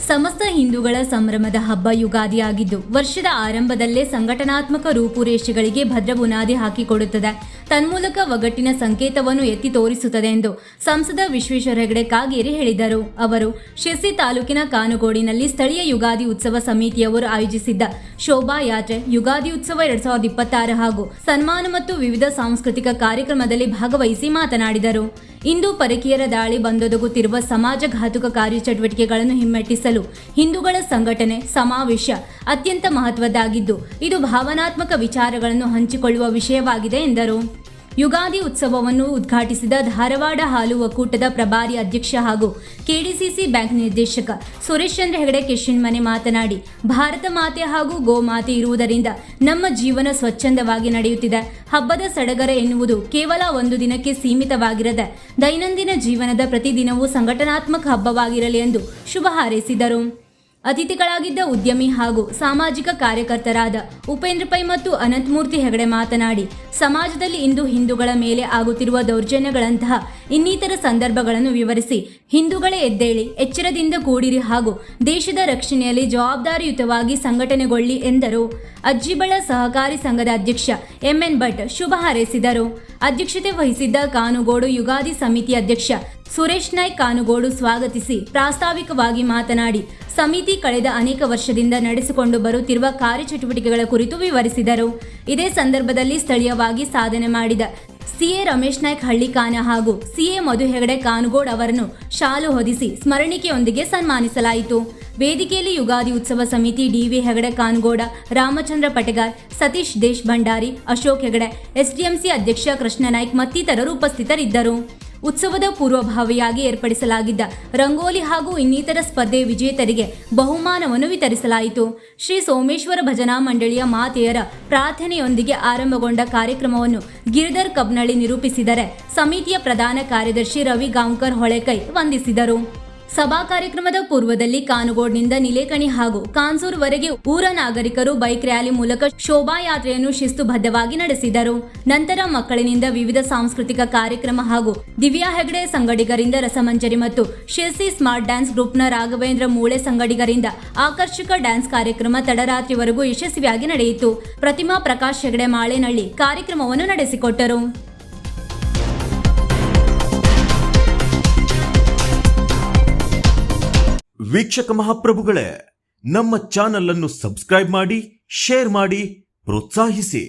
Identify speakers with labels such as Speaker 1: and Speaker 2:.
Speaker 1: ಸಮಸ್ತ ಹಿಂದೂಗಳ ಸಂಭ್ರಮದ ಹಬ್ಬ ಯುಗಾದಿಯಾಗಿದ್ದು ವರ್ಷದ ಆರಂಭದಲ್ಲೇ ಸಂಘಟನಾತ್ಮಕ ರೂಪುರೇಷೆಗಳಿಗೆ ಭದ್ರ ಬುನಾದಿ ಹಾಕಿಕೊಡುತ್ತದೆ. ತನ್ಮೂಲಕ ಒಗ್ಗಟ್ಟಿನ ಸಂಕೇತವನ್ನು ಎತ್ತಿ ತೋರಿಸುತ್ತದೆ ಎಂದು ಸಂಸದ ವಿಶ್ವೇಶ್ವರ ಹೆಗಡೆ ಕಾಗೇರಿ ಹೇಳಿದರು. ಅವರು ಶಿರ್ಸಿ ತಾಲೂಕಿನ ಕಾನುಗೋಡಿನಲ್ಲಿ ಸ್ಥಳೀಯ ಯುಗಾದಿ ಉತ್ಸವ ಸಮಿತಿಯವರು ಆಯೋಜಿಸಿದ್ದ ಶೋಭಾಯಾತ್ರೆ ಯುಗಾದಿ ಉತ್ಸವ 2026 ಹಾಗೂ ಸನ್ಮಾನ ಮತ್ತು ವಿವಿಧ ಸಾಂಸ್ಕೃತಿಕ ಕಾರ್ಯಕ್ರಮದಲ್ಲಿ ಭಾಗವಹಿಸಿ ಮಾತನಾಡಿದರು. ಇಂದು ಪರಕೀಯರ ದಾಳಿ ಬಂದೊದಗುತ್ತಿರುವ ಸಮಾಜಘಾತುಕ ಕಾರ್ಯಚಟುವಟಿಕೆಗಳನ್ನು ಹಿಮ್ಮೆಟ್ಟಿಸಲು ಹಿಂದೂಗಳ ಸಂಘಟನೆ ಸಮಾವೇಶ ಅತ್ಯಂತ ಮಹತ್ವದ್ದಾಗಿದ್ದು ಇದು ಭಾವನಾತ್ಮಕ ವಿಚಾರಗಳನ್ನು ಹಂಚಿಕೊಳ್ಳುವ ವಿಷಯವಾಗಿದೆ ಎಂದರು. ಯುಗಾದಿ ಉತ್ಸವವನ್ನು ಉದ್ಘಾಟಿಸಿದ ಧಾರವಾಡ ಹಾಲು ಒಕ್ಕೂಟದ ಪ್ರಭಾರಿ ಅಧ್ಯಕ್ಷ ಹಾಗೂ ಕೆಡಿಸಿಸಿ ಬ್ಯಾಂಕ್ ನಿರ್ದೇಶಕ ಸುರೇಶ್ ಚಂದ್ರ ಹೆಗಡೆ ಕೆಶಿನ್ಮನೆ ಮಾತನಾಡಿ, ಭಾರತ ಮಾತೆ ಹಾಗೂ ಗೋಮಾತೆ ಇರುವುದರಿಂದ ನಮ್ಮ ಜೀವನ ಸ್ವಚ್ಛಂದವಾಗಿ ನಡೆಯುತ್ತಿದೆ. ಹಬ್ಬದ ಸಡಗರ ಎನ್ನುವುದು ಕೇವಲ ಒಂದು ದಿನಕ್ಕೆ ಸೀಮಿತವಾಗಿರದೆ ದೈನಂದಿನ ಜೀವನದ ಪ್ರತಿದಿನವೂ ಸಂಘಟನಾತ್ಮಕ ಹಬ್ಬವಾಗಿರಲಿ ಎಂದು ಶುಭ ಹಾರೈಸಿದರು. ಅತಿಥಿಗಳಾಗಿದ್ದ ಉದ್ಯಮಿ ಹಾಗೂ ಸಾಮಾಜಿಕ ಕಾರ್ಯಕರ್ತರಾದ ಉಪೇಂದ್ರ ಪೈ ಮತ್ತು ಅನಂತಮೂರ್ತಿ ಹೆಗಡೆ ಮಾತನಾಡಿ, ಸಮಾಜದಲ್ಲಿ ಇಂದು ಹಿಂದೂಗಳ ಮೇಲೆ ಆಗುತ್ತಿರುವ ದೌರ್ಜನ್ಯಗಳಂತಹ ಇನ್ನಿತರ ಸಂದರ್ಭಗಳನ್ನು ವಿವರಿಸಿ ಹಿಂದೂಗಳೇ ಎದ್ದೇಳಿ ಎಚ್ಚರದಿಂದ ಕೂಡಿರಿ ಹಾಗೂ ದೇಶದ ರಕ್ಷಣೆಯಲ್ಲಿ ಜವಾಬ್ದಾರಿಯುತವಾಗಿ ಸಂಘಟನೆಗೊಳ್ಳಿ ಎಂದರು. ಅಜ್ಜಿಬಳ ಸಹಕಾರಿ ಸಂಘದ ಅಧ್ಯಕ್ಷ ಎಂಎನ್ ಭಟ್ ಶುಭ ಹಾರೈಸಿದರು. ಅಧ್ಯಕ್ಷತೆ ವಹಿಸಿದ್ದ ಕಾನುಗೋಡು ಯುಗಾದಿ ಸಮಿತಿ ಅಧ್ಯಕ್ಷ ಸುರೇಶ್ ನಾಯ್ಕ್ ಕಾನುಗೋಡು ಸ್ವಾಗತಿಸಿ ಪ್ರಾಸ್ತಾವಿಕವಾಗಿ ಮಾತನಾಡಿ, ಸಮಿತಿ ಕಳೆದ ಅನೇಕ ವರ್ಷದಿಂದ ನಡೆಸಿಕೊಂಡು ಬರುತ್ತಿರುವ ಕಾರ್ಯಚಟುವಟಿಕೆಗಳ ಕುರಿತು ವಿವರಿಸಿದರು. ಇದೇ ಸಂದರ್ಭದಲ್ಲಿ ಸ್ಥಳೀಯವಾಗಿ ಸಾಧನೆ ಮಾಡಿದ ಸಿಎ ರಮೇಶ್ ನಾಯ್ಕ್ ಹಳ್ಳಿಕಾನ ಹಾಗೂ ಸಿಎ ಮಧು ಹೆಗಡೆ ಕಾನುಗೋಡ್ ಅವರನ್ನು ಶಾಲು ಹೊದಿಸಿ ಸ್ಮರಣಿಕೆಯೊಂದಿಗೆ ಸನ್ಮಾನಿಸಲಾಯಿತು. ವೇದಿಕೆಯಲ್ಲಿ ಯುಗಾದಿ ಉತ್ಸವ ಸಮಿತಿ ಡಿವಿ ಹೆಗಡೆ ಕಾನುಗೋಡ, ರಾಮಚಂದ್ರ ಪಟಗಾರ್, ಸತೀಶ್ ದೇಶ್ ಭಂಡಾರಿ, ಅಶೋಕ್ ಹೆಗಡೆ, ಎಸ್ಡಿಎಂಸಿ ಅಧ್ಯಕ್ಷ ಕೃಷ್ಣ ನಾಯ್ಕ್ ಮತ್ತಿತರರು ಉಪಸ್ಥಿತರಿದ್ದರು. ಉತ್ಸವದ ಪೂರ್ವಭಾವಿಯಾಗಿ ಏರ್ಪಡಿಸಲಾಗಿದ್ದ ರಂಗೋಲಿ ಹಾಗೂ ಇನ್ನಿತರ ಸ್ಪರ್ಧೆ ವಿಜೇತರಿಗೆ ಬಹುಮಾನವನ್ನು ವಿತರಿಸಲಾಯಿತು. ಶ್ರೀ ಸೋಮೇಶ್ವರ ಭಜನಾ ಮಂಡಳಿಯ ಮಾತೆಯರ ಪ್ರಾರ್ಥನೆಯೊಂದಿಗೆ ಆರಂಭಗೊಂಡ ಕಾರ್ಯಕ್ರಮವನ್ನು ಗಿರಿಧರ್ ಕಬ್ನಳ್ಳಿ ನಿರೂಪಿಸಿದರೆ ಸಮಿತಿಯ ಪ್ರಧಾನ ಕಾರ್ಯದರ್ಶಿ ರವಿ ಗಾಂವ್ಕರ್ ಹೊಳೆಕೈ ವಂದಿಸಿದರು. ಸಭಾ ಕಾರ್ಯಕ್ರಮದ ಪೂರ್ವದಲ್ಲಿ ಕಾನುಗೋಡ್ನಿಂದ ನಿಲೇಕಣಿ ಹಾಗೂ ಕಾನ್ಸೂರ್ವರೆಗೆ ಊರ ನಾಗರಿಕರು ಬೈಕ್ ರ್ಯಾಲಿ ಮೂಲಕ ಶೋಭಾಯಾತ್ರೆಯನ್ನು ಶಿಸ್ತುಬದ್ಧವಾಗಿ ನಡೆಸಿದರು. ನಂತರ ಮಕ್ಕಳಿನಿಂದ ವಿವಿಧ ಸಾಂಸ್ಕೃತಿಕ ಕಾರ್ಯಕ್ರಮ ಹಾಗೂ ದಿವ್ಯಾ ಹೆಗಡೆ ಸಂಗಡಿಗರಿಂದ ರಸಮಂಜರಿ ಮತ್ತು ಶಿರ್ಸಿ ಸ್ಮಾರ್ಟ್ ಡ್ಯಾನ್ಸ್ ಗ್ರೂಪ್ನ ರಾಘವೇಂದ್ರ ಮೂಳೆ ಸಂಗಡಿಗರಿಂದ ಆಕರ್ಷಕ ಡ್ಯಾನ್ಸ್ ಕಾರ್ಯಕ್ರಮ ತಡರಾತ್ರಿವರೆಗೂ ಯಶಸ್ವಿಯಾಗಿ ನಡೆಯಿತು. ಪ್ರತಿಮಾ ಪ್ರಕಾಶ್ ಹೆಗಡೆ ಮಾಳೇನಹಳ್ಳಿ ಕಾರ್ಯಕ್ರಮವನ್ನು ನಡೆಸಿಕೊಟ್ಟರು.
Speaker 2: ವೀಕ್ಷಕ ಮಹಾಪ್ರಭುಗಳೇ, ನಮ್ಮ ಚಾನಲ್ ಅನ್ನು ಸಬ್ಸ್ಕ್ರೈಬ್ ಮಾಡಿ, ಶೇರ್ ಮಾಡಿ, ಪ್ರೋತ್ಸಾಹಿಸಿ.